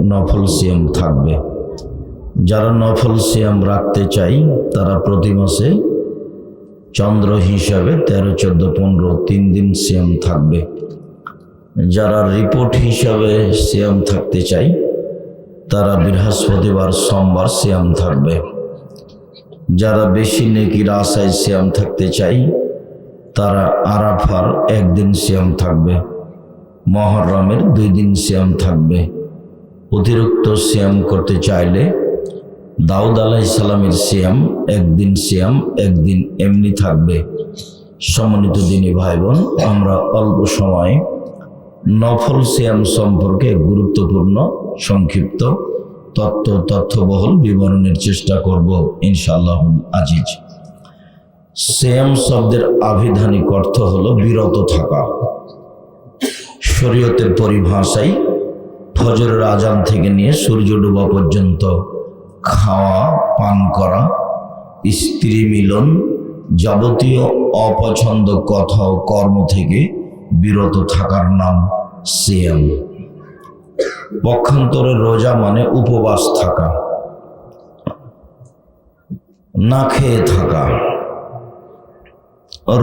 নফল সিয়াম থাকবে। যারা নফল সিয়াম রাখতে চাই তারা প্রতি মাসে চন্দ্র হিসাবে 13, 14, 15 3 দিন সিয়াম থাকবে। যারা রিপোর্ট হিসাবে সিয়াম থাকতে চাই তারা বৃহস্পতিবার, সোমবার সিয়াম থাকবে। যারা বেশি নেকির আশায় সিয়াম থাকতে চাই তারা আরাফার 1 দিন সিয়াম থাকবে, মুহররমের 2 দিন সিয়াম থাকবে। অতিরিক্ত সিয়াম করতে চাইলে দাউদ আলাইহিস সালামের সিয়াম 1 দিন সিয়াম, 1 দিন এমনি থাকবে। সম্মানিত দিনী ভাই বোন, আমরা অল্প সময়ে নফল সিয়াম সম্পর্কে গুরুত্বপূর্ণ সংক্ষিপ্ত তথ্যবহুল বিবরণের চেষ্টা করব ইনশাআল্লাহ আজিজ। সিয়াম শব্দের আভিধানিক অর্থ হলো বিরত থাকা। শরীয়তের পরিভাষায় ফজরের আজান থেকে নিয়ে সূর্য ডোবা পর্যন্ত খাওয়া, পান করা, স্ত্রী মিলন, যাবতীয় অপছন্দ কথা ও কর্ম থেকে বিরত থাকার নাম সিয়াম। পক্ষান্তরে রোজা মানে উপবাস থাকা, না খেয়ে থাকা।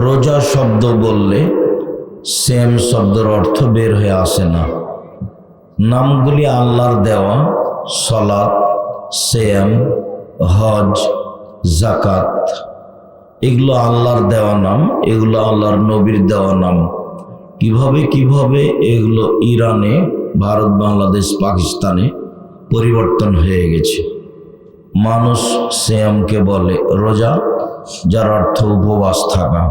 রোজা শব্দ বললে সিয়াম শব্দের অর্থ বের হয়ে আসে না। নামগুলি আল্লাহর দেওয়া। সালাত, সিয়াম, হজ, যাকাত, এগুলো আল্লাহর দেওয়া নাম, এগুলো আল্লাহর নবীর দেওয়া নাম। কিভাবে এগুলো ইরানে, ভারত, বাংলাদেশ, পাকিস্তানে পরিবর্তন হয়ে গেছে। মানুষ সিয়ামকে বলে রোজা, যার অর্থ উপবাস থাকা,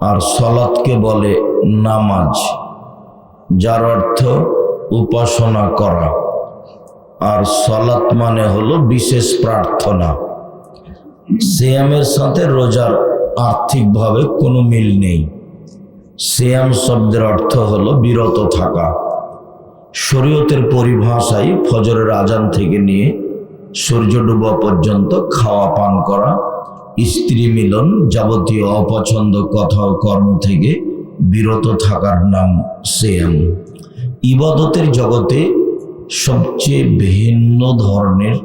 আর সালাতকে বলে নামাজ, যার অর্থ উপাসনা করা। আর সালাত মানে হলো বিশেষ প্রার্থনা। সিয়ামের সাথে রোজার আর্থিকভাবে কোনো মিল নেই। সিয়াম শব্দের অর্থ হলো বিরত থাকা। শরীয়তের পরিভাষায় ফজরের আজান থেকে নিয়ে সূর্য ডুবা পর্যন্ত খাওয়া, পান করা, স্ত্রী মিলন, যাবতীয় অপছন্দ কথা ও কর্ম থেকে বিরত থাকার নাম সিয়াম। ইবাদতের জগতে সবচেয়ে ভিন্ন ধরনের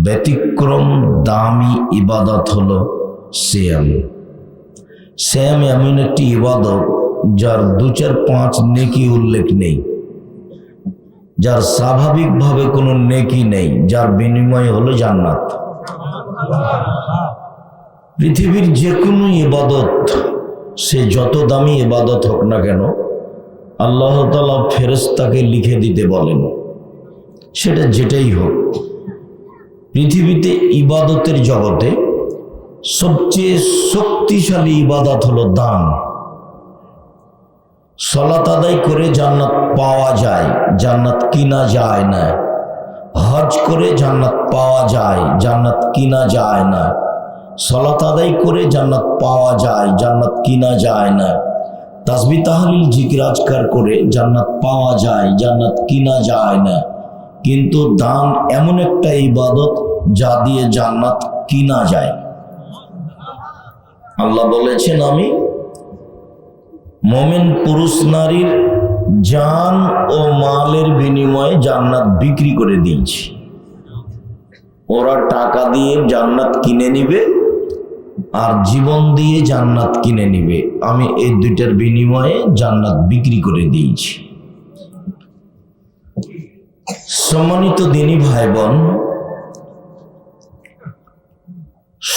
ব্যতিক্রম দামি ইবাদত হলো সিয়াম। সিয়াম এমন একটি ইবাদত যার 2, 4, 5 নেকি উল্লেখ নেই, যার স্বাভাবিকভাবে কোনো নেকি নেই, যার বিনিময় হলো জান্নাত। পৃথিবীর যে কোনো ইবাদত, সে যত দামি ইবাদত হোক না কেন, আল্লাহ তাআলা ফেরেশতাকে লিখে দিতে বলেন, সেটা যেটাই হোক। পৃথিবীতে ইবাদতের জগতে সবচেয়ে শক্তিশালী ইবাদত হলো দান। সালাত আদায় করে জান্নাত পাওয়া যায়, জান্নাত কিনা যায় না। হজ করে জান্নাত পাওয়া যায়, জান্নাত কিনা যায় না। সালাত আদায় করে জান্নাত পাওয়া যায়, জান্নাত কিনা যায় না। তাসবিহ তাহলিল জিকির আজকার করে জান্নাত পাওয়া যায়, জান্নাত কিনা যায় না। কিন্তু দান এমন একটা ইবাদত যা দিয়ে জান্নাত কিনা যায়। আল্লাহ বলেছেন, আমি মুমিন পুরুষ নারীর জান ও মালের বিনিময়ে জান্নাত বিক্রি করে দিয়েছি। ওরা টাকা দিয়ে জান্নাত কিনে নিবে আর জীবন দিয়ে জান্নাত কিনে নিবে। আমি এই দুইটার বিনিময়ে জান্নাত বিক্রি করে দিয়েছি। সম্মানিত দিনী ভাই বোন,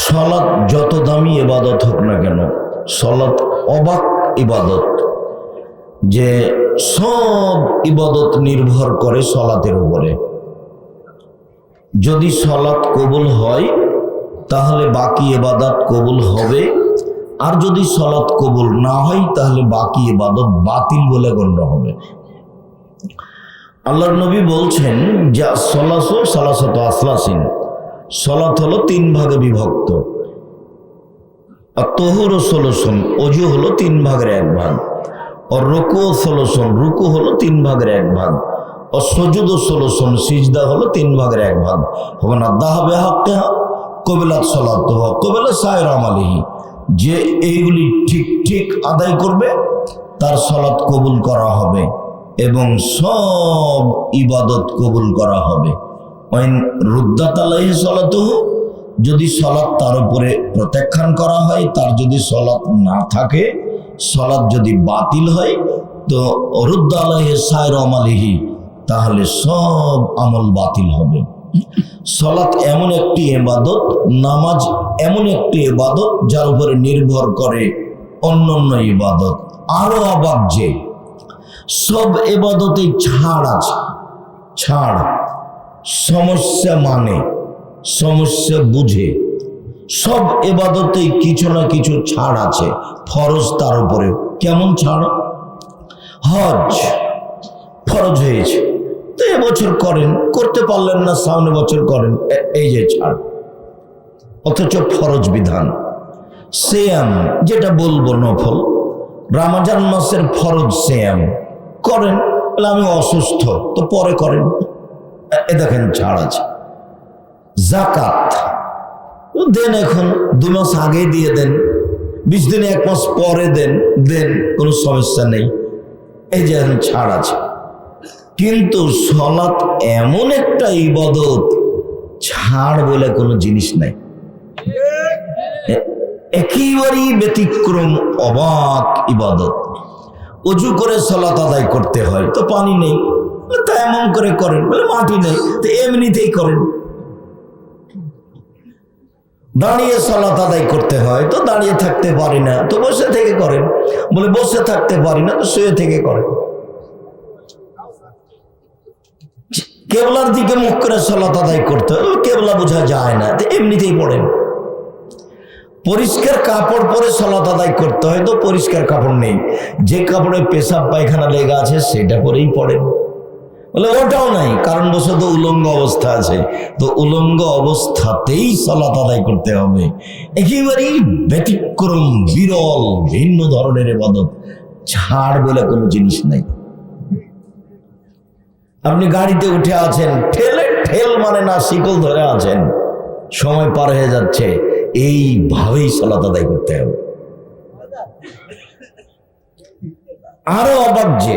সালাত যত দামি ইবাদত হোক না কেন, সালাত অবাক ইবাদত, যে সব ইবাদত নির্ভর করে সালাতের উপরে। যদি সালাত কবুল হয় তাহলে বাকি ইবাদত কবুল হবে, আর যদি সালাত কবুল না হয় তাহলে বাকি ইবাদত বাতিল বলে গণ্য হবে। আল্লাহর নবী বলছেন যে সালাসাতু আসলাসিন, সালাত হলো 3 ভাগে বিভক্ত। আর তহুর ও সলসন, অজু হলো 3 ভাগের 1 ভাগ। আর রুকু ও সলসন, রুকু হলো 3 ভাগের 1 ভাগ। আর সুজুদ ও সলসন, সিজদা হলো 3 ভাগের 1 ভাগ। হবে না দাহাবে হাক্কা কবিলাত সালাত কবিলা সায়ের আমালিহি, যে এইগুলি ঠিক ঠিক আদায় করবে তার সালাত কবুল করা হবে। এবং সব ইবাদত কবুল করা হবে। রুদ্দাত আলাইহি সালাতুহু, যদি সলাৎ তার উপরে প্রত্যাখ্যান করা হয়, তার যদি সলাৎ না থাকে, সলাৎ যদি বাতিল হয়, তো রুদ্দ আলাইহি সাইর আমালিহি, তাহলে সব আমল বাতিল হবে। সলাৎ এমন একটি ইবাদত, নামাজ এমন একটি ইবাদত যার উপরে নির্ভর করে অন্যান্য ইবাদত। আরো অবাক যে সব ইবাদতে ছাড় আছে, ছাড়, সমস্যা মানে, সমস্যা বুঝে, সব ইবাদতেই কিছু না কিছু ছাড় আছে, ফরজ তার উপরে। কেমন ছাড়? হজ ফরজ হয়েছে তো এবছর করেন, করতে পারলেন না সামনে বছর করেন, এই যে ছাড়, অথচ ফরজ বিধান। সিয়াম, যেটা বলবো নফল, রমজান মাসের ফরজ সিয়াম করেন, আমি অসুস্থ, তো পরে করেন, এ দেখেন ছাড় আছে। যাকাত দেন, এখন 2 মাস আগে দিয়ে দেন, 20 দিনে 1 মাস পরে দেন, কোনো সমস্যা নেই, এই যে এখন ছাড় আছে। কিন্তু সলাৎ এমন একটা ইবাদত, ছাড় বলে কোনো জিনিস নাই, একেবারেই ব্যতিক্রম, অবাক ইবাদত। অজু করে সলাত আদায় করতে হয়, তো পানি নেই, তা এমন করে করেন, বলে মাটি নেই, তো এমনিতেই করেন। দাঁড়িয়ে সলাত আদায় করতে হয়, তো দাঁড়িয়ে থাকতে পারি না, তো বসে থেকে করেন, বলে বসে থাকতে পারি না, তো শুয়ে থেকে করেন। কেবলার দিকে মুখ করে সলাত আদায় করতে হয়, কেবলা বোঝা যায় না, তো এমনিতেই পড়েন। পরিষ্কার কাপড় পরে সলাত আদায় করতে হয়, তো পরিষ্কার কাপড় নেই, যে কাপড়ে পেশাব পায়খানা লেগে আছে সেটা পরেই পড়েন, বলে ওটাও নাই, কারণ বশত উলঙ্গ অবস্থা আছে, তো উলঙ্গ অবস্থাতেই সলাত আদায় করতে হবে। একেবারেই ব্যতিক্রম, বিরল, ভিন্ন ধরনের ইবাদত, ছাড় বলে কোনো জিনিস নাই। আপনি গাড়িতে উঠে আছেন, ঠেল মানে না, শিকল ধরে আছেন, সময় পার হয়ে যাচ্ছে, এইভাবেই সালাত আদায় করতে হবে। আরো অবাক যে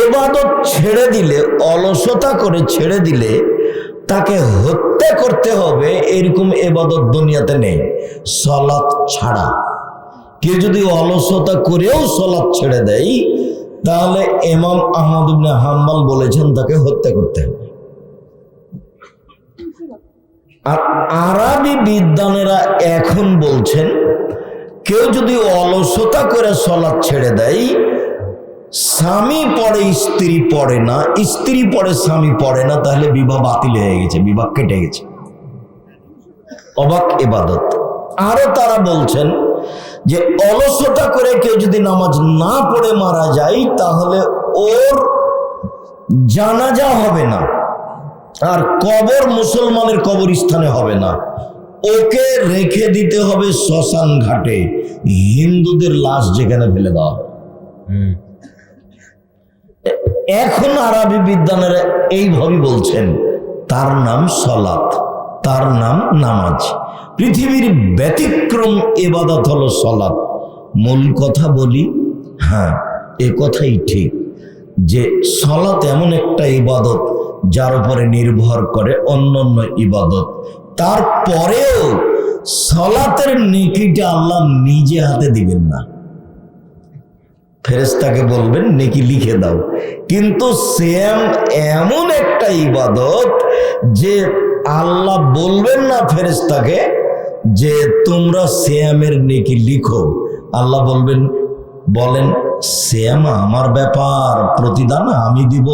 ইবাদত ছেড়ে দিলে, অলসতা করে ছেড়ে দিলে তাকে হত্যা করতে হবে, এরকম ইবাদত দুনিয়াতে নেই সালাত ছাড়া। কেউ যদি অলসতা করেও সালাত ছেড়ে দেয়, তাহলে ইমাম আহমদ ইবনে হাম্বল বলেছেন তাকে হত্যা করতে হবে। আর আরবি বিদ্বানেরা এখন বলছেন, কেউ যদি অলসতা করে সালাত ছেড়ে দেয়, স্বামী পড়ে স্ত্রী পড়ে না, স্ত্রী পড়ে স্বামী পড়ে না, তাহলে বিবাহ বাতিল হয়ে গেছে, বিবাহ কেটে গেছে। অবাক ইবাদত। আরো তারা বলছেন যে অলসতা করে কেউ যদি নামাজ না পড়ে মারা যায়, তাহলে ওর জানাজা হবে না, আর কবর মুসলমানের কবরস্থানে হবে না, ওকে রেখে দিতে হবে শ্মশান ঘাটে, হিন্দুদের লাশ যেখানে ফেলে দেওয়া হবে। এখন আরবি বিদ্বানেরা এইভাবে বলছেন, তার নাম সলাত, তার নাম নামাজ। পৃথিবীর ব্যতিক্রম ইবাদত হলো সলাত। মূল কথা বলি, হ্যাঁ এ কথাই ঠিক যে সলাত এমন একটা ইবাদত যার উপরে নির্ভর করে অন্যান্য ইবাদত। তারপরেও সলাতের নেকিটা আল্লাহ নিজে হাতে দিবেন না, ফেরেশতাকে বলবেন নেকি লিখে দাও। কিন্তু সিয়াম এমন একটা ইবাদত যে আল্লাহ বলবেন না ফেরেশতাকে যে তোমরা সিয়ামের নেকি লিখো, আল্লাহ বলেন সিয়াম আমার ব্যাপার, প্রতিদান আমি দিব।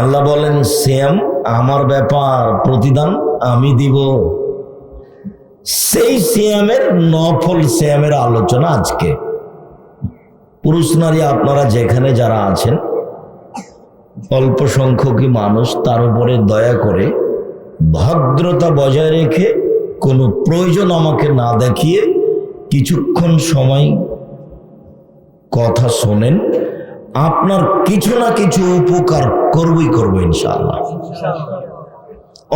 আল্লাহ বলেন সিয়াম আমার ব্যাপার, প্রতিদান আমি দিব। সেই সিয়ামের, নফল সিয়ামের আলোচনা আজকে। পুরুষ নারী আপনারা যেখানে যারা আছেন, অল্প সংখ্যকই মানুষ, তার উপরে দয়া করে ভদ্রতা বজায় রেখে কোনো প্রয়োজন আমাকে না দেখিয়ে কিছুক্ষণ সময় কথা শোনেন, আপনার কিছু না কিছু উপকার করবো ইনশাআল্লাহ।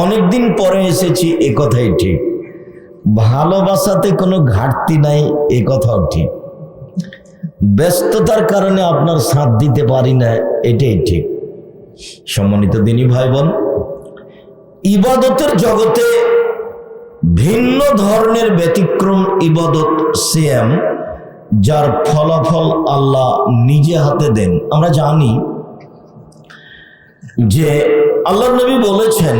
অনেকদিন পরে এসেছি, এ কথাই ঠিক। ভালোবাসাতে কোনো ঘাটতি নাই, এ কথাও ঠিক। ব্যস্ততার কারণে আপনার সাথ দিতে পারি না, এটাই ঠিক। সম্মানিত দিনী ভাই বোন, ইবাদতের জগতে ভিন্ন ধরনের ব্যতিক্রম ইবাদত সিয়াম, যার ফলাফল আল্লাহ নিজে হাতে দেন। আমরা জানি যে আল্লাহর নবী বলেছেন,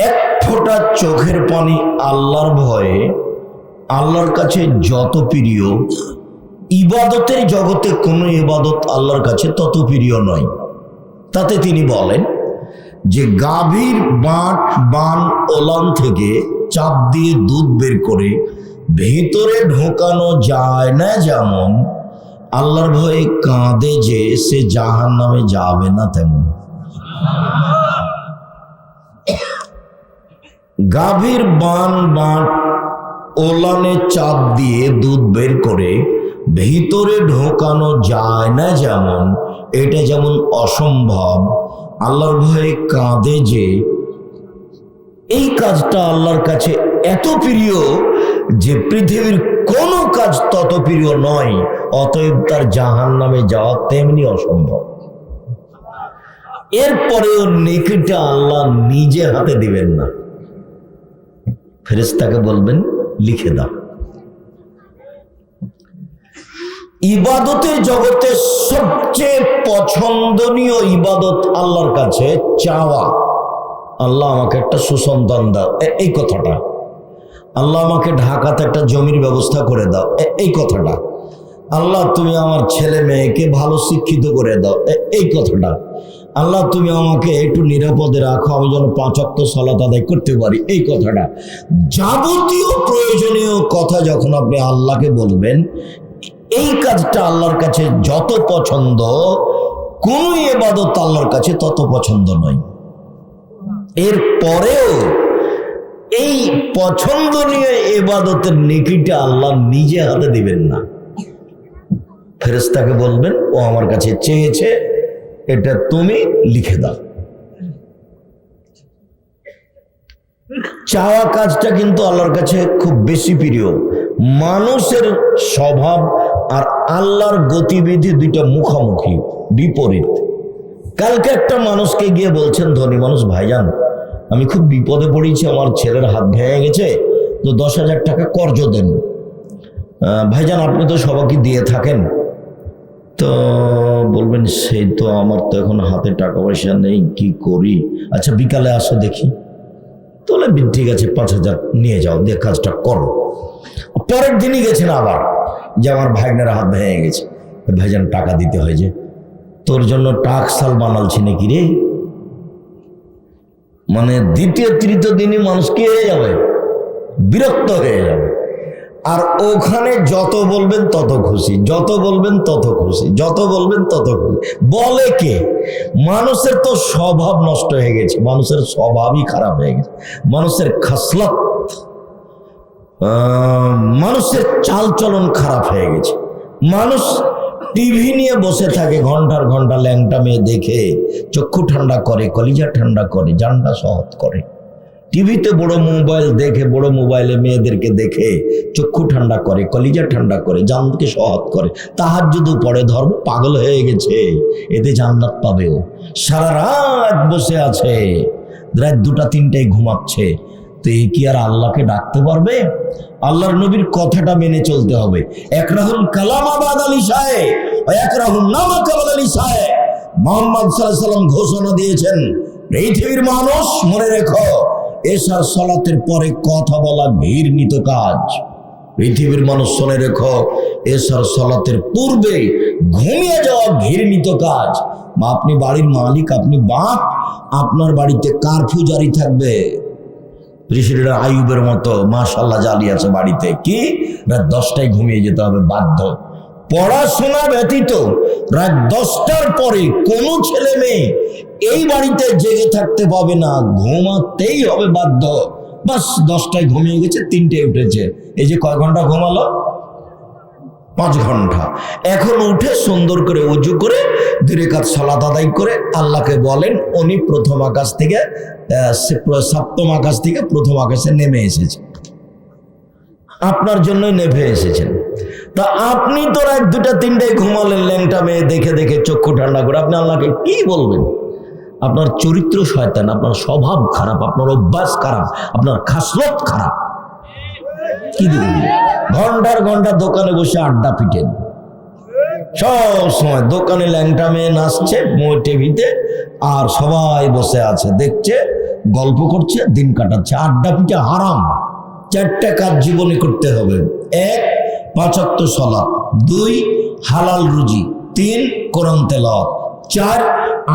এক ফোঁটা চোখের পানি আল্লাহর ভয়ে আল্লাহর কাছে যত প্রিয়, ইবাদতের জগতে কোনো ইবাদত আল্লাহর কাছে তত প্রিয় নয়। তাতে তিনি বলেন যে গাভীর বান ওলান থেকে চাপ দিয়ে দুধ বের করে ভেতরে ঢোকানো যায় না, যেমন আল্লাহর ভয়ে কাঁদে যে সে জাহান্নামে যাবে না, তেমন গাভীর বান ওলানে চাপ দিয়ে দুধ বের করে ভিতরে ঢোকানো যায় না, যেমন এটা যেমন অসম্ভব, আল্লাহর ভয়ে কাঁদে যে এই কাজটা আল্লাহর কাছে এত প্রিয় যে পৃথিবীর কোনো কাজ তত প্রিয় নয়, অতএব তার জাহান্নামে যাওয়া তেমনি অসম্ভব। এরপরেও নেকিটা আল্লাহ নিজে হাতে দিবেন না, ফেরেশতাকে বলবেন লিখে দাও। ইবাদতের জগতে সবচেয়ে পছন্দনীয় ইবাদত আল্লাহর কাছে চাওয়া। আল্লাহ আমাকে একটা সুসন্তান দাও, এই কথাটা। আল্লাহ আমাকে ঢাকাতে একটা জমির ব্যবস্থা করে দাও, এই কথাটা। আল্লাহ তুমি আমার ছেলে মেয়েকে ভালো শিক্ষিত করে দাও, এই কথাটা। আল্লাহ তুমি আমাকে একটু নিরাপদে রাখো, আমি যেন 5 ওয়াক্ত সালাত আদায় করতে পারি, এই কথাটা। যাবতীয় প্রয়োজনীয় কথা যখন আপনি আল্লাহকে বলবেন, এই কাজটা আল্লাহর কাছে যত পছন্দ, কোন ইবাদত আল্লাহর কাছে তত পছন্দ নয়। এরপরেও এই পছন্দনীয় ইবাদতের নেকিটা আল্লাহ নিজে হাতে দিবেন না, ফেরেশতাকে বলবেন ও আমার কাছে চেয়েছে, এটা তুমি লিখে দাও। চাওয়া কাজটা কিন্তু আল্লাহর কাছে খুব বেশি প্রিয়। মানুষের স্বভাব আর আল্লাহর গতিবিধি দুইটা মুখোমুখি, বিপরীত। কালকে একটা মানুষকে গিয়ে বলছেন, ধনী মানুষ, ভাইজান আমি খুব বিপদে পড়েছি, আমার ছেলের হাত ভেঙে গেছে, তো 10,000 টাকা কর্জ দেন। ভাইজান আপনি তো সবাইকে দিয়ে থাকেন, তো বলবেন সেই তো আমার তো এখন হাতে টাকা পয়সা নেই, কি করি? আচ্ছা বিকালে আসো দেখি। তাহলে ঠিক আছে 5,000 নিয়ে যাও, দিয়ে কাজটা করো। পরের দিনই গেছেন আবার, যে আমার ভাইগনার হাত ভেঙে গেছে, ভাইজান টাকা দিতে হয়, যে তোর জন্য টাকসাল বানালছি নাকি রে? মানে দ্বিতীয় তৃতীয় দিনই মানুষ কি হয়ে যাবে? বিরক্ত হয়ে যাবে। আর ওখানে যত বলবেন তত খুশি, যত বলবেন তত খুশি, যত বলবেন তত খুশি। বলে কে? মানুষের তো স্বভাব নষ্ট হয়ে গেছে, মানুষের স্বভাবই খারাপ হয়ে গেছে, মানুষের খাসলত, মানুষের চালচলন খারাপ হয়ে গেছে। মানুষ টিভি নিয়ে বসে থাকে ঘন্টার ঘন্টা, ল্যাংটা মেয়ে দেখে চক্ষু ঠান্ডা করে, কলিজা ঠান্ডা করে, জানটা সহৎ করে। টিভিতে বড় মোবাইল দেখে, বড় মোবাইলে মেয়েদেরকে দেখে চক্ষু ঠান্ডা করে, কলিজা ঠান্ডা করে, জানকে সহৎ করে। তাহাজ্জুদ পড়ে, ধর্ম পাগল হয়ে গেছে, এতে জান্নাত পাবেও। সারা রাত বসে আছে, রাত 2টা 3টায় ঘুমাচ্ছে, তো এই কি আর আল্লাহকে ডাকতে পারবে? আল্লাহর নবীর কথাটা মেনে চলতে হবে। একরাহুল কালাম আবাদ আলী সাহে, একরাহুল নামা কাবাদ আলী সাহে। মুহাম্মদ সাল্লাল্লাহু আলাইহি ওয়াসাল্লাম ঘোষণা দিয়েছেন, পৃথিবীর মানুষ মনে রেখো, এশার সালাতের পরে কথা বলা ঘৃণিত কাজ। পৃথিবীর মানুষ শুনে রেখো, এশার সালাতের পূর্বে ঘুমিয়ে যাওয়া ঘৃণিত কাজ। আপনি বাড়ির মালিক, আপনি বাপ, আপনার বাড়িতে কারফিউ জারি থাকবে। প্রেসিডেন্ট আইয়ুবের মতো মাশাআল্লাহ জালি আছে বাড়িতে, কি রাত 10টায় ঘুমিয়ে যেতে হবে বাধ্য। পড়াশোনা ব্যতীত রাত 10টার পরে কোনো ছেলে মেয়ে এই বাড়িতে জেগে থাকতে পাবে না, ঘুমাতেই হবে বাধ্য। বাস 10টায় ঘুমিয়ে গেছে, 3টায় উঠেছে, এই যে কয় ঘন্টা ঘুমালো? 5 ঘন্টা। এখন উঠে সুন্দর করে ওযু করে 2 রাকাত সালাত আদায় করে আল্লাহকে বলেন, উনি প্রথম আকাশ থেকে 7ম আকাশ থেকে প্রথম আকাশে নেমে এসেছে, আপনার জন্যই নেমে এসেছেন। তা আপনি তো রাত 2টা 3টায় ঘুমালেন ল্যাংটা মেয়ে দেখে দেখে চক্ষু ঠান্ডা করে, আপনি আল্লাহকে কি বলবেন? আপনার চরিত্র শয়তান, আপনার স্বভাব খারাপ, আপনার অভ্যাস খারাপ, আপনার খাসলত খারাপ। কি দিবেন? ঘন্টার ঘন্টা দোকানে বসে আড্ডা পিটেন, সব সময় দোকানে ল্যাংটা মেয়ে নাচছে টিভিতে, আর সবাই বসে আছে দেখছে, গল্প করছে, দিন কাটাচ্ছে। আড্ডা পিটে হারাম। 4টা কাজ জীবনে করতে হবে। 1 5 ওয়াক্ত সালাত, 2 হালাল রুজি, 3 কোরআন তেলাওয়াত, 4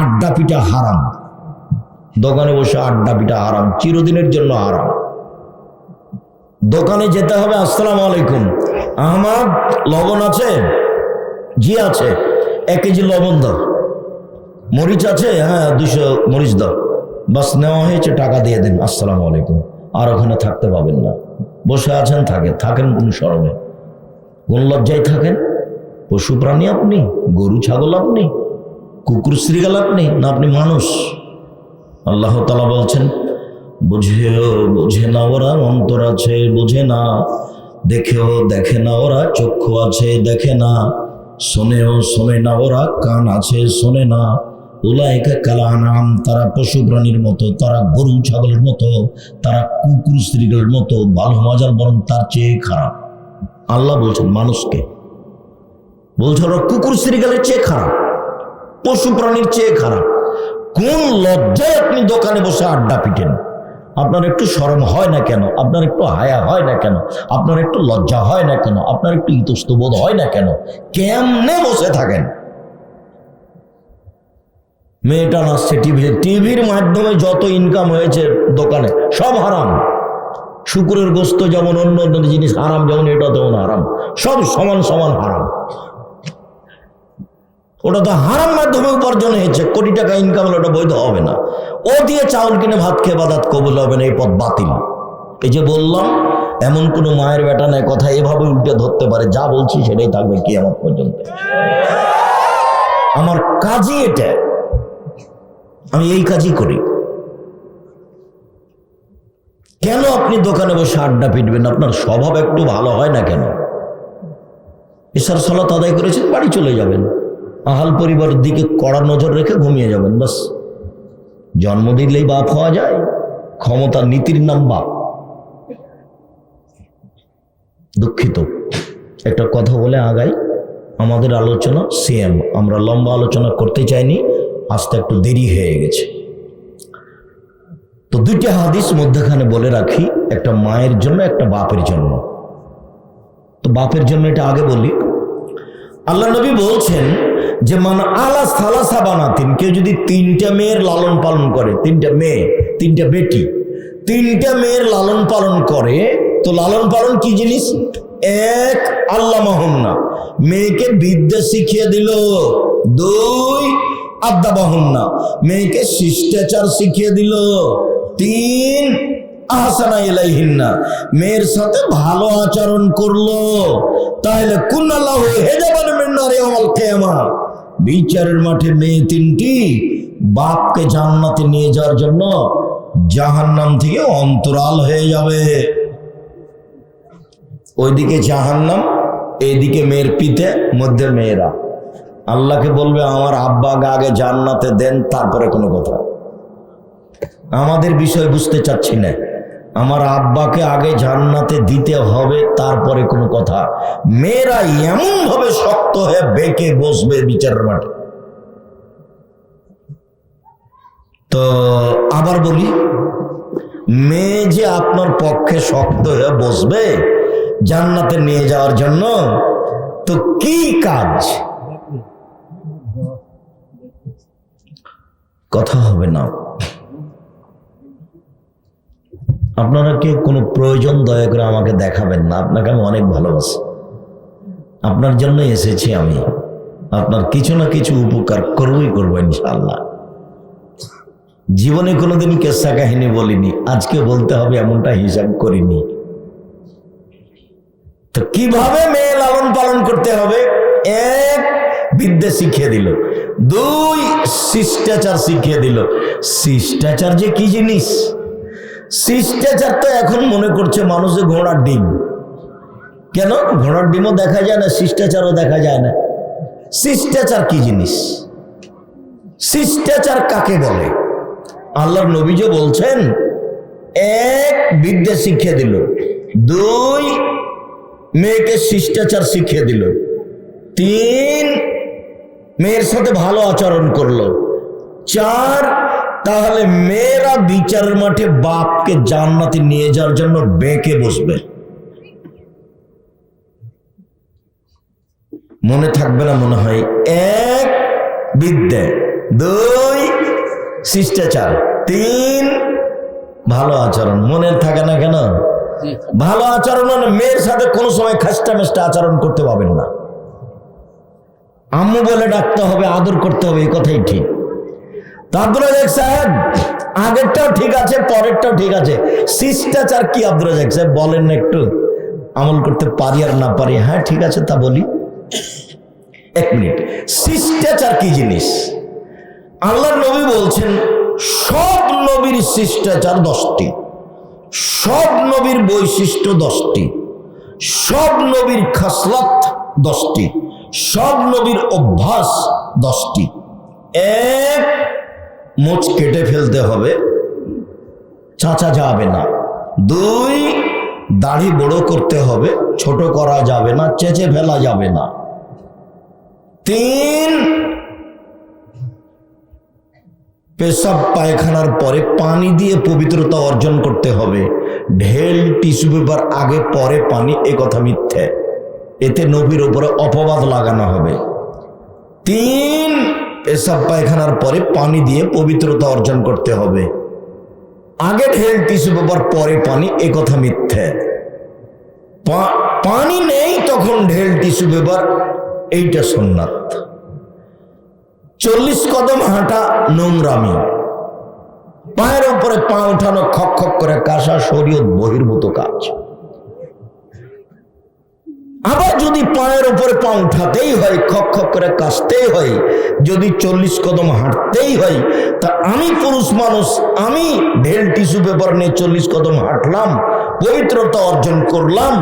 আড্ডা পিটা হারাম। দোকানে বসে আড্ডা পিটা হারাম, চিরদিনের জন্য হারাম। দোকানে যেতে হবে, আসসালামু আলাইকুম, আহমদ লবণ আছে? জি আছে। 1 কেজি লবণ দাও। মরিচ আছে? হ্যাঁ 200 মরিচ দাও। বাস নেওয়া হয়েছে, টাকা দিয়ে দেন, আসসালামু আলাইকুম। আর ওখানে থাকতে পাবেন না। বসে আছেন, থাকেন কোন শরমে, কোন লজ্জায় থাকেন? পশু প্রাণী আপনি? গরু ছাগল আপনি? কুকুর শ্রীগাল আপনি? না আপনি মানুষ? আল্লাহ তাআলা বলছেন, বোঝে না ওরা, অন্তর আছে বোঝে না, দেখেও দেখে না ওরা, চক্ষু আছে দেখে না, শোনেও শোনে না ওরা, কান আছে শোনে না। উলাইকা কাল আনআম, তারা পশু প্রাণীর মতো, তারা গরু ছাগলের মতো, তারা কুকুর শ্রীগালের মতো, ভালো মজার, বরং তার চেয়ে খারাপ। আল্লাহ বলছেন মানুষকে, বলছে ওরা কুকুর শ্রীগালের চেয়ে খারাপ, পশু প্রাণীর চেয়ে খারাপ। কোন লজ্জায় আপনি দোকানে বসে আড্ডা পিটেন? আপনার একটু শরম হয় না কেন? আপনার একটু হায়া হয় না কেন? আপনার একটু লজ্জা হয় না কেন? আপনার একটু ইতস্তবোধ হয় না কেন? কেমনে বসে থাকেন? মেয়েটা নাচছে টিভির মাধ্যমে, যত ইনকাম হয়েছে দোকানে সব হারাম। শুকুরের গোস্ত যেমন অন্য অন্য জিনিস হারাম, যেমন এটা তেমন হারাম, সব সমান সমান হারাম। ওটা তো হারাম মাধ্যমে উপার্জন হয়েছে, কোটি টাকা ইনকাম হলে ওটা বৈধ হবে না। ও দিয়ে চাউল কিনে ভাত খেয়ে বাদাত কবুল হবে না, এই পথ বাতিল। এই যে বললাম, এমন কোনো মায়ের বেটা নাই কথা এভাবে উল্টে ধরতে পারে, যা বলছি সেটাই থাকবে কিয়ামত পর্যন্ত। আমার কাজই এটা, আমি এই কাজই করি। কেন আপনি দোকানে বসে আড্ডা পিটবেন? আপনার স্বভাব একটু ভালো হয় না কেন? এশার সালাত আদায় করেছেন, বাড়ি চলে যাবেন, আহাল পরিবারের দিকে কড়া নজর রেখে ঘুমিয়ে যাবেন, বাস। জন্ম দিলেই বাপ হওয়া যায়? ক্ষমতা নীতির নাম বাপ। দুঃখিত, একটা কথা বলে আগাই। আমাদের আলোচনা সেম, আমরা লম্বা আলোচনা করতে চাইনি, আজকে একটু দেরি হয়ে গেছে। তো 2টা হাদিস মধ্যখানে বলে রাখি, একটা মায়ের জন্য, একটা বাপের জন্য। তো বাপের জন্য এটা আগে বলি। আল্লাহ নবী বলছেন যে মান আলা সালাসা বানাতিন, কেউ যদি 3টা মেয়ের লালন পালন করে, 3টা মেয়ে, 3টা বেটি, 3টা মেয়ের লালন পালন করে, তো লালন পালন কি জিনিস? 1 আল্লামাহুন্না, মেয়েকে বিদ্যা শিখিয়ে দিল। 2 আদাবাহুন্না, মেয়েকে শিষ্টাচার শিখিয়ে দিল। 3 আহসানা ইলাইহিন্না, মেয়ের সাথে ভালো আচরণ করলো। তাহলে কুনাল্লাহু হিজাবান মিন নারি ইয়াউমাল কিয়ামা, বিচারের মাঠে মেয়ে 3টি বাপকে জান্নাতে নিয়ে যাওয়ার জন্য জাহান্নাম থেকে অন্তরাল হয়ে যাবে। ওইদিকে জাহান্নাম, এইদিকে মেয়ের পিঠে, মধ্যে মেয়েরা। আল্লাহকে বলবে আমার আব্বাকে আগে জান্নাতে দেন, তারপরে কোনো কথা। আমাদের বিষয় বুঝতে চাচ্ছি না, আমার আব্বাকে আগে জান্নাতে দিতে হবে, তারপরে কোনো কথা। মেয়েরা এমন ভাবে শক্ত হয়ে বেঁকে বসবে বিচারের মাঠে। তো আবার বলি, মেয়ে যে আপনার পক্ষে শক্ত হয়ে বসবে জান্নাতে নিয়ে যাওয়ার জন্য, তো কি কাজ? কথা হবে না। আপনারা কি কোনো প্রয়োজন দয়া করে আমাকে দেখাবেন না, আপনাকে আমি অনেক ভালোবাসি, আপনার জন্য এসেছি আমি, আপনার কিছু না কিছু উপকার করবো ইনশাআল্লাহ। জীবনে কোনোদিন কেসা কাহিনী বলিনি, আজকে বলতে হবে এমনটা হিসাব করিনি। তো কিভাবে মেয়ে লালন পালন করতে হবে? 1 বিদ্যা শিখিয়ে দিল, 2 শিষ্টাচার শিখিয়ে দিল। শিষ্টাচার যে কি জিনিস? শিষ্টাচার তো এখন মনে করছে মানুষের ঘোড়ার ডিম, কেন? ঘোড়ার ডিমও দেখা যায় না, শিষ্টাচারও দেখা যায় না। শিষ্টাচার কি জিনিস? শিষ্টাচার কাকে বলে? আল্লাহর নবী যে বলছেন, এক, বিদ্যা শিখিয়ে দিল, দুই, মেয়েকে শিষ্টাচার শিখিয়ে দিল, তিন, মেয়ের সাথে ভালো আচরণ করলো, চার, তাহলে মেয়েরা বিচারের মাঠে বাপকে জান্নাতে নিয়ে যাওয়ার জন্য বেঁকে বসবে। মনে থাকবে না মনে হয়? এক, বিদ্যা, দুই, শিষ্টাচার, তিন, ভালো আচরণ। মনে থাকে না কেন? ভালো আচরণ মানে মেয়ের সাথে কোনো সময় খাস্টা মেস্টা আচরণ করতে পাবেন না, আম্মু বলে ডাকতে হবে, আদর করতে হবে, এই কথাই ঠিক। আব্দুল রাজ্জাক সাহেব, আগেরটাও ঠিক আছে, পরেরটাও ঠিক আছে, শিষ্টাচার কি আব্দুল রাজ্জাক সাহেব বলেন না, একটু আমল করতে পারি আর না পারি। হ্যাঁ ঠিক আছে, তা বলি। এক মিনিট, শিষ্টাচার কি জিনিস? আল্লাহর নবী বলছেন, সব নবীর শিষ্টাচার 10টি, সব নবীর বৈশিষ্ট্য 10টি, সব নবীর খাসলাত 10টি, সব নবীর অভ্যাস 10টি। এক, মোচ কেটে ফেলতে হবে, চাচা যাবে না। দুই, দাড়ি বড় করতে হবে, ছোট করা যাবে না, চেঁচে ফেলা যাবে না। তিন, পেশাব পায়খানার পরে পানি দিয়ে পবিত্রতা অর্জন করতে হবে। ঢেল, টিস্যু পেপার আগে পরে পানি, এ কথা মিথ্যে, এতে নবীর উপরে অপবাদ লাগানো হবে। তিন, পেশাব পায়খানার পরে পানি দিয়ে পবিত্রতা অর্জন করতে হবে। আগে ঢেল, টিস্যু পেপার পরে পানি, এ কথা মিথ্যে। পানি নেই তখন ঢেল, টিস্যু পেপার, এইটা সুন্নাত। 40 কদম হাঁটা নোংরামি, পায়ের উপরে পা উঠানো, খক খক করে কাশা, শরীয়ত বহির্ভূত কাজ। আবার যদি পায়ের উপরে পা উঠাতেই হয়, খক খক করে কাশতেই হয়, যদি 40 কদম হাঁটতেই হয়, তা আমি পুরুষ মানুষ, আমি ঢেল টিস্যু পেপার নিয়ে 40 কদম হাঁটলাম, পবিত্রতা অর্জন করলাম,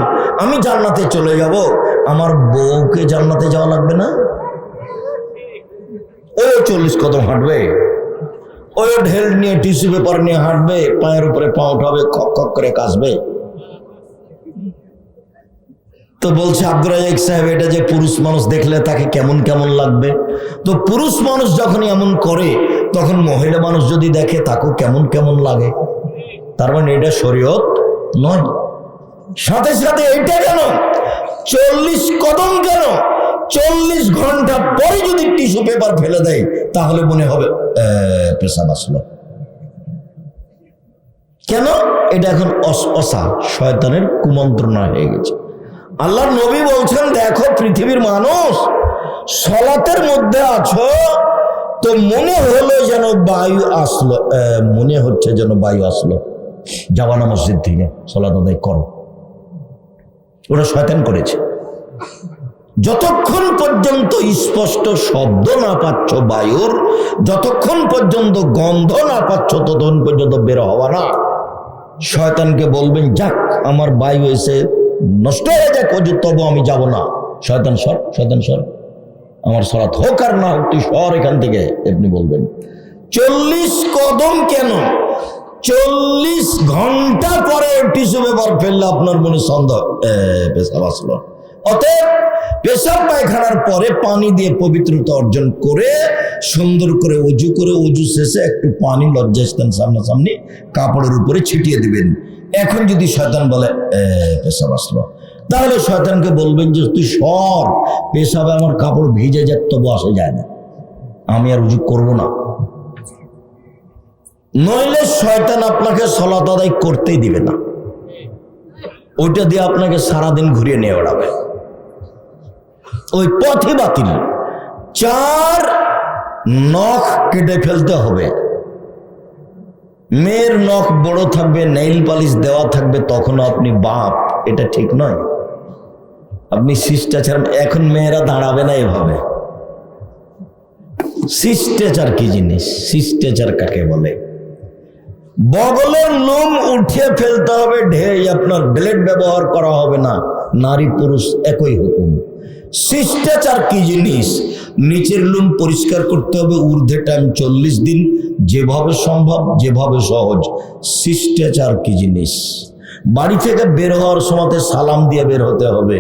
আমি জান্নাতে চলে যাব, আমার বউকে জান্নাতে যাওয়া লাগবে না? ও 40 কদম হাঁটবে, ও ঢেল নিয়ে টিস্যু পেপার নিয়ে হাঁটবে, পায়ের উপরে পা উঠাবে, খক খক করে কাশবে। তো বলছে আব্দুল রাজ্জাক সাহেব, এটা যে পুরুষ মানুষ দেখলে তাকে কেমন কেমন লাগবে? তো পুরুষ মানুষ যখন এমন করে, তখন মহিলা মানুষ যদি দেখে তাকেও কেমন কেমন লাগে। তার মানে এটা শরীয়ত নয়। সাথে সাথে এটা কেন 40 কদম কেন? 40 ঘন্টা পরে যদি টিস্যু পেপার ফেলে দেয়, তাহলে মনে হবে পেশাব আসলো। কেন? এটা এখন অসা, শয়তানের কুমন্ত্রণা হয়ে গেছে। আল্লাহর নবী বলছেন, দেখো পৃথিবীর মানুষ, সলাতের মধ্যে আছো তো মনে হলো যেন বায়ু আসলো, মনে হচ্ছে যেন বায়ু আসলো, যাওয়া না মসজিদ থেকে, সলাত আদায় করো। ওরা শয়তান করেছে। যতক্ষণ পর্যন্ত স্পষ্ট শব্দ না পাচ্ছ বায়ুর, যতক্ষণ পর্যন্ত গন্ধ না পাচ্ছ, ততক্ষণ পর্যন্ত বের হওয়া না। শয়তানকে বলবেন, যাক আমার বায়ু এসে নষ্ট হয়ে যাক, তবু আমি যাব না। শয়তান সর, শয়তান সর, আমার সরাত হোক আর না হোক, তুই সর এখান থেকে। আপনি বলবেন 40 কদম কেন? 40 ঘন্টা পরে টিস্যু পেপার ফেললে আপনার মনে সন্দেহ পেশাব আসলো। অতএব পেশাব পায়খানার পরে পানি দিয়ে পবিত্রতা অর্জন করে, সুন্দর করে অজু শেষে একটু পানি লজ্জাস্থান সামনাসামনি কাপড়ের উপরে ছিটিয়ে দিবেন। এখন যদি শয়তান বলে পেশাব আসলো, তাহলে শয়তানকে বলবেন যে তুই সর, পেশাবে আমার কাপড় ভিজে যাক, তবু আসে যায় না, আমি আর উজু করব না। নইলে শয়তান আপনাকে সালাত আদায় করতেই দিবে না, ওইটা দিয়ে আপনাকে সারাদিন ঘুরিয়ে নিয়ে ওড়াবে, ওই পথই বাতিল। 4, নখ কেটে ফেলতে হবে। মেয়ের নখ বড় থাকবে, নেইল পালিশ দেওয়া থাকবে, তখন আপনি বাপ, এটা ঠিক নয়। আপনি শিষ্টাচার, এখন মেয়েরা দাঁড়াবে না এভাবে। শিষ্টাচার কি জিনিস? শিষ্টাচার কাকে বলে? বগলের লোম উঠিয়ে ফেলতে হবে, আপনার ব্লেড ব্যবহার করা হবে না, নারী পুরুষ একই হুকুম। শিষ্টাচার কি জিনিস? নিচের লুম পরিষ্কার করতে হবে ঊর্ধ্বে টাইম 40 দিন, যেভাবে সম্ভব, যেভাবে সহজ। শিষ্টাচার কি জিনিস? বাড়ি থেকে বের হওয়ার সময় সালাম দিয়ে বের হতে হবে,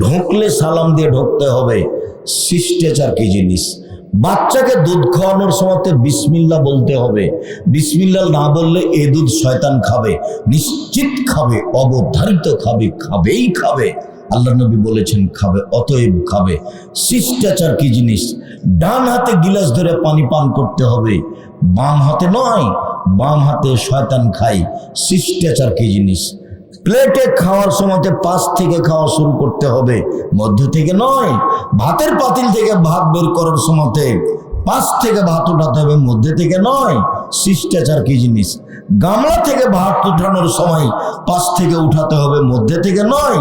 ঢুকলে সালাম দিয়ে ঢুকতে হবে। শিষ্টাচার কি জিনিস? বাচ্চাকে দুধ খাওয়ানোর সময় বিসমিল্লাহ বলতে হবে। বিসমিল্লাহ না বললে এ দুধ শয়তান খাবে, নিশ্চিত খাবে, অবধারিত খাবে, খাবেই খাবে। আল্লাহ নবী বলেছেন খাবে, অতএব খাবে। শিষ্টাচার কি জিনিস? ডান হাতে গিলাস ধরে পানি পান করতে হবে, বাম হাতে নয়। বাম হাতে শয়তান খায়। শিষ্টাচার কি জিনিস? প্লেটে খাওয়ার সময় পাশ থেকে খাওয়া শুরু করতে হবে, মধ্য থেকে নয়। ভাতের পাতিল থেকে ভাত বের করার সময় পাশ থেকে ভাত উঠাতে হবে, মধ্যে থেকে নয়। শিষ্টাচার কি জিনিস? গামলা থেকে ভাত উঠানোর সময় পাশ থেকে উঠাতে হবে, মধ্যে থেকে নয়।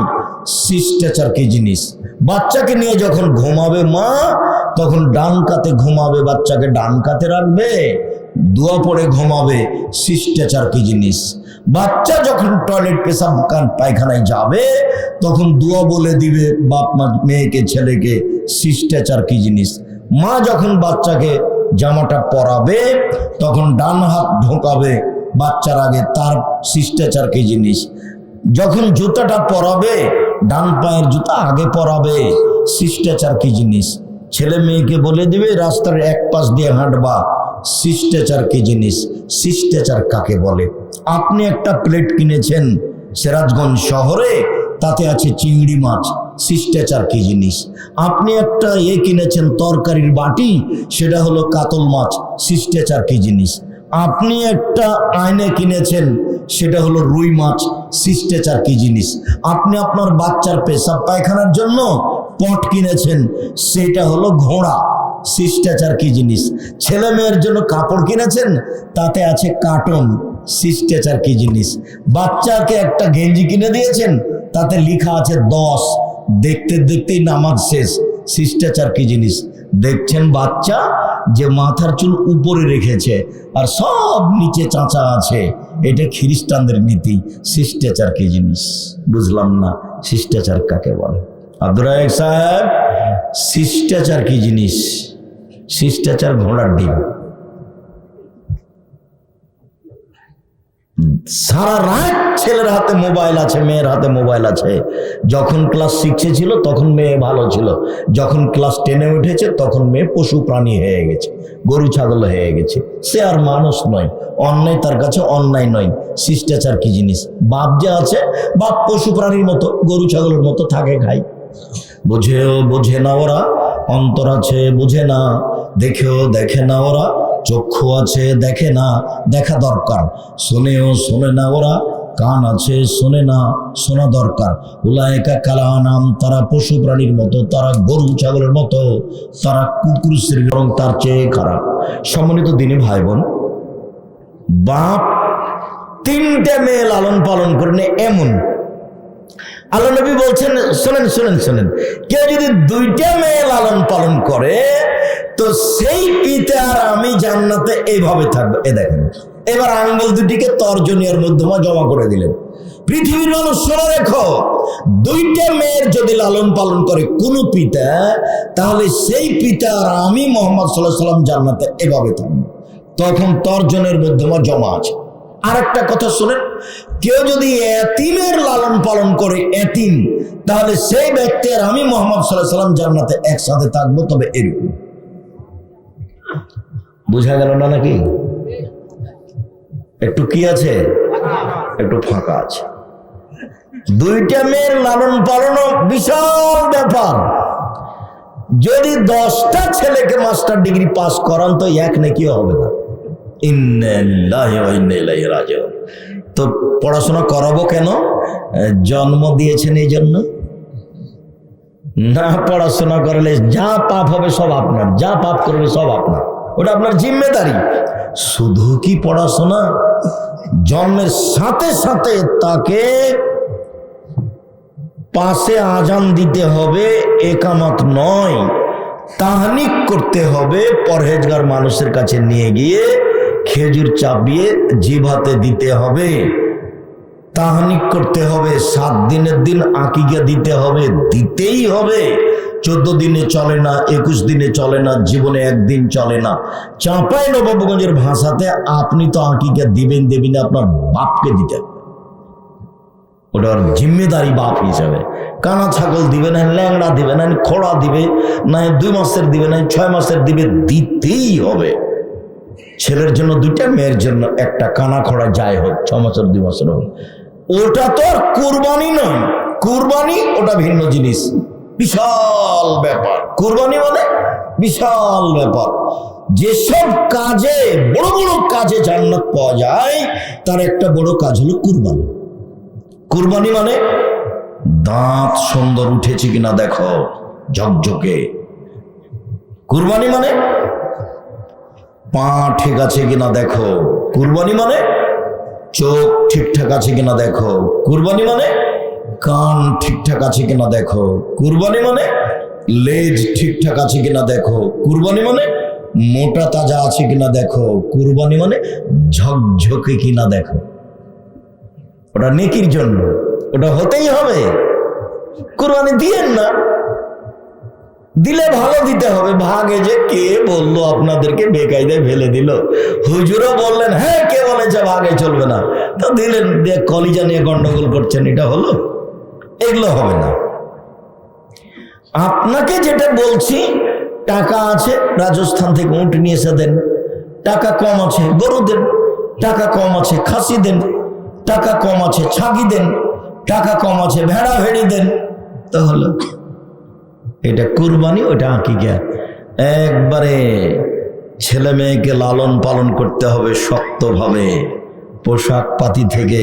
শিষ্টাচার কি জিনিস? বাচ্চাকে নিয়ে যখন ঘুমাবে মা, তখন ডান কাতে ঘুমাবে, বাচ্চাকে ডান কাতে রাখবে, দোয়া পড়ে ঘুমাবে। শিষ্টাচার কি জিনিস? বাচ্চা যখন টয়লেট পেশাব পায়খানায় যাবে, তখন দোয়া বলে দিবে বাপ মা মেয়েকে, ছেলেকে। শিষ্টাচার কি জিনিস? মা যখন বাচ্চাকে জামাটা পরাবে, তখন ডান হাত ঢোকাবে বাচ্চার আগে, তার শিষ্টাচার কি জিনিস? যখন জুতাটা পরাবে, ডান পায়ের জুতা আগে পরাবে। শিষ্টাচার কি জিনিস? ছেলে মেয়েকে বলে দিবে রাস্তার এক পাশ দিয়ে হাঁটবা। শিষ্টাচার কি জিনিস? শিষ্টাচার কাকে বলে? আপনি একটা প্লেট কিনেছেন সিরাজগঞ্জ শহরে, তাতে আছে চিংড়ি মাছ। শিষ্টাচার কি জিনিস? আপনি একটা কিনেছেন তরকারির বাটি, সেটা হলো কাতল মাছ। শিষ্টাচার কি জিনিস? আপনি একটা আয়না কিনেছেন, সেটা হলো রুই মাছ। শিষ্টাচার কি জিনিস? আপনি আপনার বাচ্চার পেশাব পায়খানার জন্য পট কিনেছেন, সেটা হলো ঘোড়া। শিষ্টাচার কি জিনিস? ছেলে মেয়ের জন্য কাপড় কিনেছেন, তাতে আছে কার্টন। শিষ্টাচার কি জিনিস? বাচ্চাকে একটা গেঞ্জি কিনে দিয়েছেন, তাতে লেখা আছে 10, দেখতে দেখতেই নামাজ শেষ। শিষ্টাচার কি জিনিস? দেখছেন বাচ্চা যে মাথার চুল উপরে রেখেছে আর সব নিচে চাঁচা আছে, এটা খ্রিস্টানদের নীতি। শিষ্টাচার কি জিনিস? বুঝলাম না, শিষ্টাচার কাকে বলে? আব্দুর রাজ্জাক সাহেব, শিষ্টাচার কি জিনিস? শিষ্টাচার ঘোড়ার ডিম। সারা রাত ছেলের হাতে মোবাইল আছে, মেয়ের হাতে মোবাইল আছে। যখন ক্লাস 6-এ ছিল তখন মেয়ে ভালো ছিল, যখন ক্লাস 10-এ উঠেছে তখন মেয়ে পশু প্রাণী হয়ে গেছে, গরু ছাগল হয়ে গেছে। সে আর মানুষ নয়, অন্যায় তার কাছে অন্যায় নয়। শিষ্টাচার কি জিনিস? বাপ যে আছে, বাপ পশু প্রাণীর মতো, গরু ছাগলের মতো থাকে, খায়। বোঝেও বোঝে না ওরা, অন্তর আছে বোঝে না, দেখেও দেখে না ওরা, চক্ষু আছে দেখে না, দেখা দরকার। শোনেও শোনে না ওরা, কান আছে শোনে না, শোনা দরকার। উলায়েকা কালানাম, তারা পশু প্রাণীর মতো, তারা গরু ছাগলের মতো, তারা কুকুর শ্রেণী, বরং তার চেয়ে খারাপ। সম্মানিত দিনী ভাই বোন, বাপ 3টে মেয়ে লালন পালন করেন, এমন আল্লাহ নবী বলছেন, শোনেন শোনেন শোনেন, কেউ যদি 2টা মেয়ে লালন পালন করে, তো সেই পিতা আর আমি জান্নাতে এইভাবে থাকবো। এ দেখেন, এবার আঙ্গুল দুটিকে তর্জনীর মধ্যমা জমা করে দিলেন। পৃথিবীর মানুষ শুনে রেখো, 2টা মেয়ের যদি লালন পালন করে কোন পিতা, তাহলে সেই পিতা আর আমি মুহাম্মদ সাল্লাল্লাহু আলাইহি ওয়াসাল্লাম জান্নাতে এভাবে থাকবো। তখন তর্জনের মধ্যমা জমা আছে। আর একটা কথা শুনেন, কেউ যদি এতিমের লালন পালন করে, এতিম, তাহলে সেই ব্যক্তি আর আমি মুহাম্মদ সাল্লাল্লাহু আলাইহি ওয়াসাল্লাম জান্নাতে একসাথে থাকবো। তবে এরকম বুঝা গেল না নাকি? একটু কি আছে, একটু ফাঁকা আছে। 2টা মেয়ের লালন পালন বিশাল ব্যাপার। যদি 10টা ছেলেকে মাস্টার ডিগ্রি পাস করান, তো এক নেকিও হবে না। ইন্নালিল্লাহি ওয়া ইন্না ইলাইহি রাজিউন। তো পড়াশোনা করাবো কেন? জন্ম দিয়েছেন এই জন্য না? পড়াশোনা করলে যা পাপ হবে সব আপনার, যা পাপ করবে সব আপনার, ওটা আপনার জিম্মেদারি। শুধু কি পড়াশোনা? জন্মের সাথে সাথে তাকে পাশে আজান দিতে হবে, একামত নয়, তাহনিক করতে হবে। পরহেজগার মানুষের কাছে নিয়ে গিয়ে খেজুর চাপিয়ে জিভাতে দিতে হবে। তাহনিক করতে হবে, 7 দিনের দিন আকিকা দিতে হবে, দিতেই হবে। 14 দিনে চলে না, 21 দিনে চলে না, জীবনে একদিন চলে না। চাঁপাইনবাবগঞ্জের ভাষাতে আপনি তো আকিকা দিবেন না, আপনার বাপকে দিতে হবে। ওটার জিম্মেদারি বাপ হিসাবে। কানা ছাগল দিবে না, ল্যাংড়া দিবে না, খোড়া দিবে না, 2 মাসের দিবে না, 6 মাসের দিবে, দিতেই হবে। ছেলের জন্য 2টা, মেয়ের জন্য 1টা, কানা খোড়া যাই হোক, 6 মাসের 2 মাসের হোক। ওটা তো আর কুরবানি নয়। কুরবানি ওটা ভিন্ন জিনিস, বিশাল ব্যাপার। কুরবানি মানে বিশাল ব্যাপার। যেসব কাজে, বড় বড় কাজে জান্নাত পাওয়া যায়, তার একটা বড় কাজ হলো কুরবানি। কুরবানি মানে দাঁত সুন্দর উঠেছে কিনা দেখো, ঝকঝকে। কুরবানি মানে পা ঠিক আছে কিনা দেখো। কুরবানি মানে চোখ ঠিকঠাক আছে কিনা দেখো। কুরবানি মানে কান ঠিকঠাক আছে কিনা দেখো। কুরবানি মানে লেজ ঠিকঠাক আছে কিনা দেখো। কুরবানি মানে মোটা তাজা আছে কিনা দেখো। কুরবানি মানে ঝকঝকে কিনা দেখো। ওটা নেকির জন্য, ওটা হতেই হবে। কুরবানি দিয়েন না, দিলে ভালো দিতে হবে। ভাগে যে কে বললো আপনাদেরকে বেকায়দায় ফেলে দিল, হুজুরও বললেন হ্যাঁ, কে বলেছে ভাগে চলবে না, তো দিলেন, দিয়ে কলিজা নিয়ে গন্ডগোল করছেন, এটা হলো? এগুলো হবে না। আপনাকে যেটা বলছি, টাকা আছে, রাজস্থান থেকে উট নিয়ে এসে দেন। টাকা কম আছে, গরু দেন। টাকা কম আছে, খাসি দেন। টাকা কম আছে, ছাগি দেন। টাকা কম আছে, ভেড়া ভেড়ি দেন। তো হলো, এটা কুরবানি, ওটা আকিকা। একবারে ছেলে মেয়েকে লালন পালন করতে হবে শক্তভাবে, পোশাক পাতি থেকে,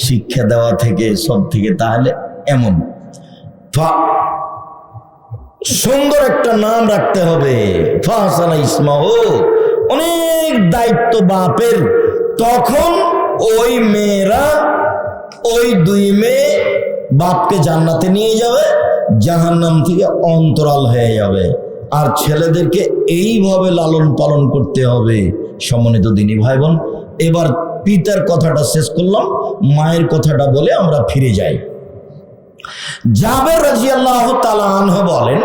শিক্ষা দেওয়া থেকে, সব থেকে। তাহলে এমন সুন্দর একটা নাম রাখতে হবে, ফাহসানা ইসমাহু। অনেক দায়িত্ব বাপের। তখন ওই মেয়েরা, ওই 2 মেয়ে বাপকে জান্নাতে নিয়ে যাবে, জাহান্নাম থেকে অন্তরাল হয়ে যাবে। আর ছেলেদেরকে এইভাবে লালন পালন করতে হবে। সম্মানিত দিনী ভাই বোন, এবার পিতার কথাটা শেষ করলাম, মায়ের কথাটা বলে আমরা ফিরে যাই। জাবের রাদিয়াল্লাহু তাআলা আনহু বলেন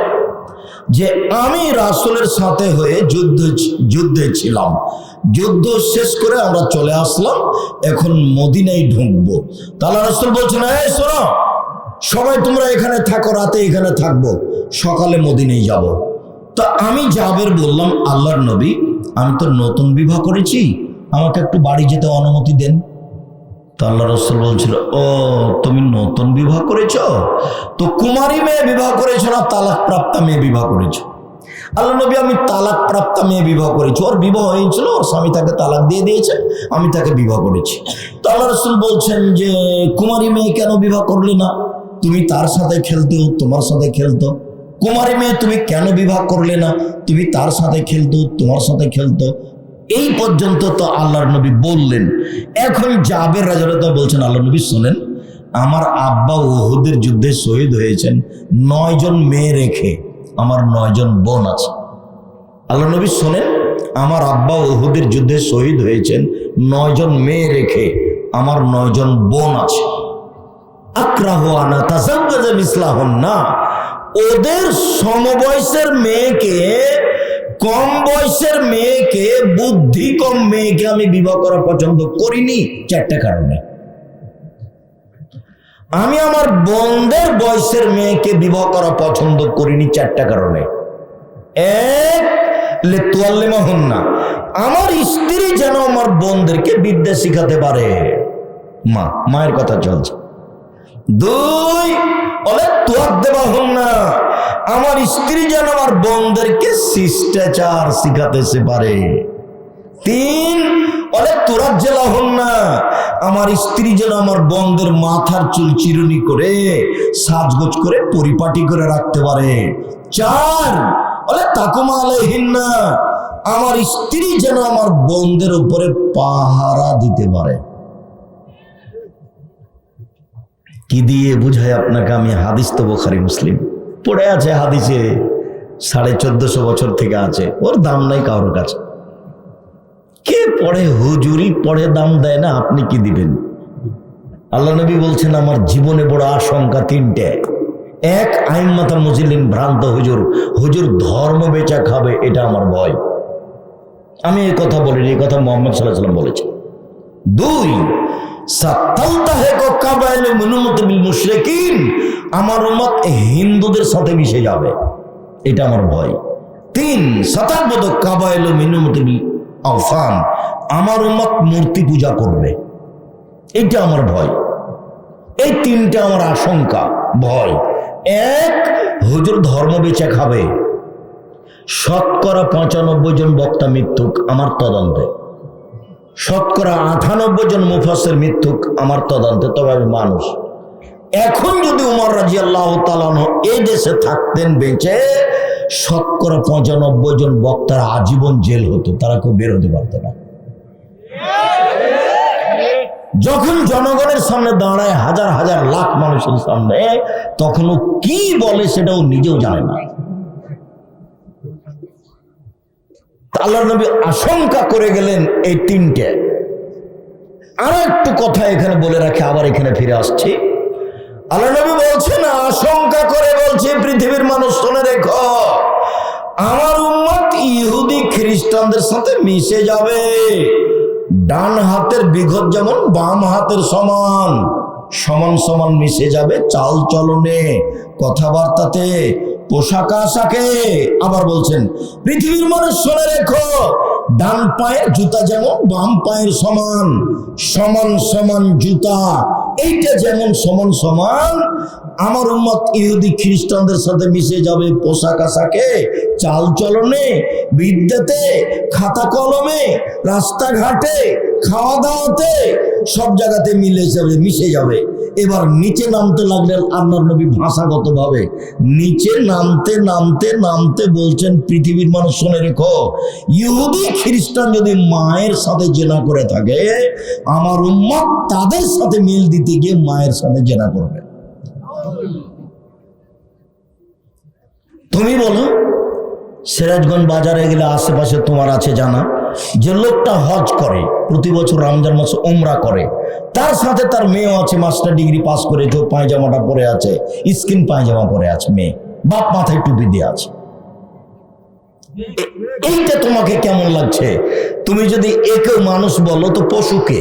যে আমি রাসূলের সাথে হয়ে যুদ্ধে ছিলাম। যুদ্ধ শেষ করে আমরা চলে আসলাম, এখন মদিনায় ঢুকবো। তাহলে রাসূল বলছেন, এই শোনো, সবাই তোমরা এখানে থাকো, রাতে এখানে থাকবো, সকালে মদিনায় যাব। তো আমি জাবের বললাম, আল্লাহর নবী, আমি তো নতুন বিবাহ করেছি, আমাকে একটু বাড়ি যেতে অনুমতি দেন। তো আল্লাহ রাসূল বলছিল, ও তুমি নতুন বিবাহ করেছ, তো কুমারী মেয়ে বিবাহ করেছো না তালাক প্রাপ্তা মেয়ে বিবাহ করেছো? আল্লাহ নবী, আমি তালাক প্রাপ্তা মেয়ে বিবাহ করেছি। ওর বিবাহ হয়েছিল, ওর স্বামী তাকে তালাক দিয়ে দিয়েছে, আমি তাকে বিবাহ করেছি। তো আল্লাহ রাসূল বলছেন যে কুমারী মেয়ে কেন বিবাহ করলে না? তুমি তার সাথে খেলতে, তোমার সাথে খেলতো। কুমারী মেয়ে তুমি কেন বিবাহ করলে না? তুমি তার সাথে খেলতো, তোমার সাথে খেলতো। এই পর্যন্ত তো আল্লাহর নবী বললেন। এখন জাবের রাদিয়াল্লাহু বলছেন, আল্লাহ নবী শোনেন, আমার আব্বা উহুদের যুদ্ধে শহীদ হয়েছেন 9 জন মেয়ে রেখে, আমার 9 জন বোন আছে। আল্লাহ নবী শোনেন, আমার আব্বা উহুদের যুদ্ধে শহীদ হয়েছেন 9 জন মেয়ে রেখে, আমার 9 জন বোন আছে। আক্রাহু আনা তাযাওয়াজা মিসলাহুন্না, ওদের সমবয়সের মেয়েকে, কম বয়সের মেয়েকে, বুদ্ধি কম মেয়েকে আমি বিবাহ করা পছন্দ করিনি 4টা কারণে। আমি আমার বোনদের বয়সের মেয়েকে বিবাহ করা পছন্দ করিনি 4টা কারণে। এক, লিতুআল্লিমাহুন্না, আমার স্ত্রী যেন আমার বোনদেরকে বিদ্যা শিখাতে পারে। মায়ের কথা চলছে। 2, লিতুআদ্দিবাহুন্না, আমার স্ত্রী যেন আমার বোনদেরকে শিষ্টাচার শিখাতে পারে। 3, লিতুরাজ্জিলাহুন্না, আমার স্ত্রী যেন আমার বোনদের মাথার চুল চিরুনি করে, সাজগোজ করে, পরিপাটি করে রাখতে পারে। 4, লিতাকুমা আলাইহিন্না, আমার স্ত্রী যেন আমার বোনদের উপরে পাহারা দিতে পারে। কি দিয়ে বুঝাই আপনাকে আমি? হাদিস তো বুখারী মুসলিম পড়ে আছে, হাদিসে 1450 বছর থেকে আছে, ওর দাম নাই কারোর কাছে। কে পড়ে? হুজুরি পড়ে, দাম দেয় না, আপনি কি দিবেন? আল্লাহ নবী বলছেন আমার জীবনে বড় আশঙ্কা তিনটে। এক, আইম্মাতা মুজলিন ভ্রান্ত হুজুর, হুজুর ধর্ম বেচা খাবে, এটা আমার ভয়। আমি এই কথা বলিনি, এই কথা মুহাম্মদ সাল্লাল্লাহু আলাইহি ওয়াসাল্লাম বলেছেন। দুই, আমার উম্মত হিন্দুদের সাথে মিশে যাবে, এটা আমার ভয়। তিন, আমার উম্মত মূর্তি পূজা করবে, এটা আমার ভয়। এই তিনটা আমার আশঙ্কা, ভয়। এক, হুজুর ধর্ম বেচা খাবে। শতকরা 95 জন বক্তা মিথ্যুক আমার তদন্তে, শতকরা 98 জন মুফাসসির মিথ্যুক আমার তদন্তে। তবে আমি মানুষ। এখন যদি উমর রাদিয়াল্লাহু তাআলা এই দেশে থাকতেন বেঁচে, শতকরা 95 জন বক্তার আজীবন জেল হতো, তারা কেউ বের হতে পারত না। যখন জনগণের সামনে দাঁড়ায়, হাজার হাজার লাখ মানুষের সামনে, তখন ও কি বলে সেটাও নিজেও জানে না। আল্লাহর নবী আশঙ্কা করে গেলেন এই তিনটে। আর একটু কথা এখানে বলে রাখে, আবার এখানে ফিরে আসছি। আল্লাহ নবী বলছেন, আশঙ্কা করে বলছে পৃথিবীর মানুষ শুনে রেখো, আমার উম্মত ইহুদি খ্রিস্টানদের সাথে মিশে যাবে। ডান হাতের বিঘত যেমন বাম হাতের সমান, সমান সমান মিশে যাবে চাল চলনে, কথাবার্তাতে, পোশাক আশাকে। আবার বলছেন পৃথিবীর মানুষ শুনে রেখো, ডান পায়ের জুতা যেমন বাম পায়ের সমান, সমান সমান জুতা, এইটা যেমন সমান সমান, আমার উম্মত ইহুদি খ্রিস্টানদের সাথে মিশে যাবে পোশাক আশাকে, চাল চলনে, বিদ্যাতে, খাতা কলমে, রাস্তাঘাটে, খাওয়া দাওয়াতে, সব জায়গাতে মিশে যাবে। এবার নিচে নামতে লাগলেন আল্লাহর নবী ভাষাগত ভাবে। নিচে নামতে নামতে নামতে বলছেন পৃথিবীর মানুষ শুনে রেখো, ইহুদি খ্রিস্টান যদি মায়ের সাথে জেনা করে থাকে, আমার উম্মত তাদের সাথে মিল দিতে গিয়ে মায়ের সাথে জেনা করবে। তুমি বলো, সিরাজগঞ্জ বাজারে গেলে আশেপাশে তোমার আছে জানা, যে লোকটা হজ করে, প্রতি বছর রমজান মাসে উমরা করে, তার সাথে তার মেয়েও আছে, মাস্টার ডিগ্রি পাস করেছে, পায়জামাটা পরে আছে, স্কিন পায়জামা পরে আছে, মেয়ে, বাপ মাথায় টুপি দিয়ে আছে। এইটা তোমাকে কেমন লাগছে? তুমি যদি একেও মানুষ বলো তো পশুকে,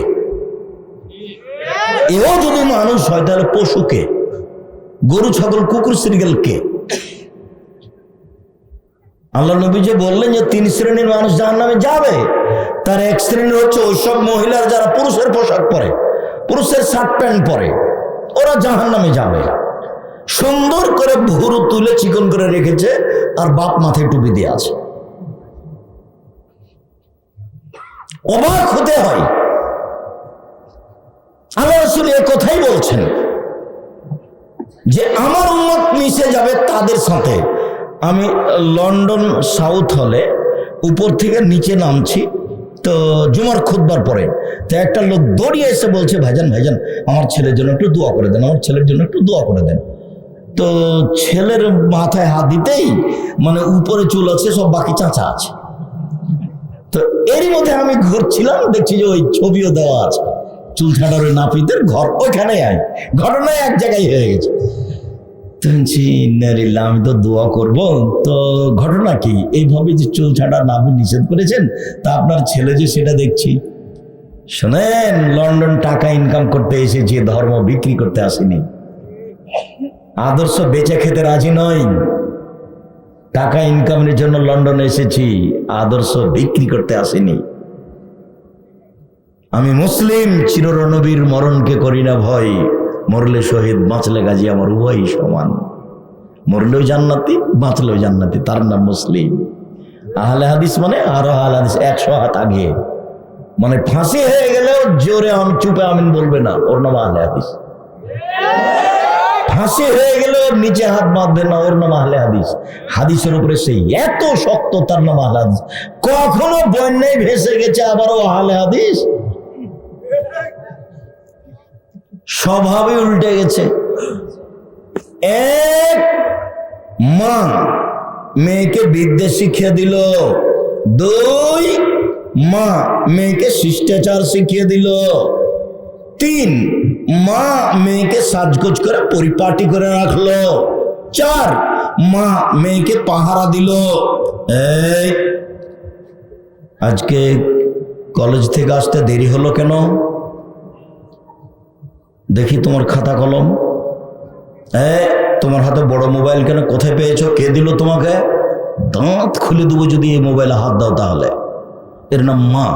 এও যদি মানুষ হয় তাহলে পশুকে, গরু ছাগল কুকুর শ্রীগেলকে। আল্লাহ নবী যে বললেন যে 3 শ্রেণীর মানুষ জাহান্নামে যাবে, তার এক শ্রেণী হচ্ছে ওইসব মহিলার যারা পুরুষের পোশাক পরে, পুরুষের শার্ট প্যান্ট পরে, ওরা জাহান্নামে যাবে। সুন্দর করে ভুরু তুলে চিকন করে রেখেছে, আর বাপ মাথায় টুপি দিয়ে আছে। অবাক হতে হয়। আল্লাহ রাসূল এই কথাই বলছেন যে আমার উম্মত মিশে যাবে তাদের সাথে। আমি লন্ডন সাউথ হলে উপর থেকে নিচে নামছি, তো জুমার খুতবার পরে, তো একটা লোক দৌড়িয়ে এসে বলছে, ভাইজান ভাইজান আমার ছেলের জন্য একটু দোয়া করে দেন, আমার ছেলের জন্য একটু দোয়া করে দেন। তো ছেলের মাথায় হাত দিতেই মানে উপরে চুল আছে, সব বাকি চাচা আছে। তো এরই মধ্যে আমি ঘুরছিলাম, দেখছি যে ওই ছবিও দেওয়া আছে, চুল ছাড়ার ওই নাপিতের ঘর ওইখানে। ঘটনায় এক জায়গায় হয়ে গেছে। আমি তো দোয়া করব, তো ঘটনা কি? এইভাবে যে চুল ছাড়া নাপি নিষেধ করেছেন, তা আপনার ছেলে যে সেটা দেখছি। শোনেন, লন্ডন টাকা ইনকাম করতে এসেছি, ধর্ম বিক্রি করতে আসিনি। আদর্শ বেচে খেতে রাজি নই। টাকা ইনকামের জন্য লন্ডন এসেছি, আদর্শ বিক্রি করতে আসিনি। আমি মুসলিম, চিরনবীর মরণকে করি না ভয়, মরলে শহীদ বাঁচলে গাজী আমার উভয়ই সমান। মরলেও জান্নাতি, বাঁচলেও জান্নাতি, তার নাম মুসলিম। আহলে হাদিস মানে আরো আহলে হাদিস 100 হাত আগে, মানে ফাঁসি হয়ে গেলেও জোরে আমি চুপে আমিন বলবে না, ওর নাম আহলে হাদিস। ফাঁসি হয়ে গেলেও নিচে হাত বাঁধবে না, ওর নাম আহলে হাদিস। হাদিসের উপরে সেই এত শক্ত, তার নাম আহলে হাদিস। কখনো বন্যায় ভেসে গেছে, আবারও আহলে হাদিস। স্বভাবে উল্টে গেছে। এক, মা মেয়েকে বিদ্যা শিখিয়ে দিল। 2, মা মেয়েকে শিষ্টাচার শিখিয়ে দিল। 3, মা মেয়েকে সাজগোজ করে পরিপাটি করে রাখলো। 4, মা মেয়েকে পাহারা দিল। এই আজকে কলেজ থেকে আসতে দেরি হলো কেন? দেখি তোমার খাতা কলম। তোমার হাতে বড় মোবাইল কেন? কোথায় পেয়েছো? কে দিল তোমাকে? দাঁত খুলে দেবো যদি এই মোবাইলে হাত দাও তাহলে। এর নাম মা।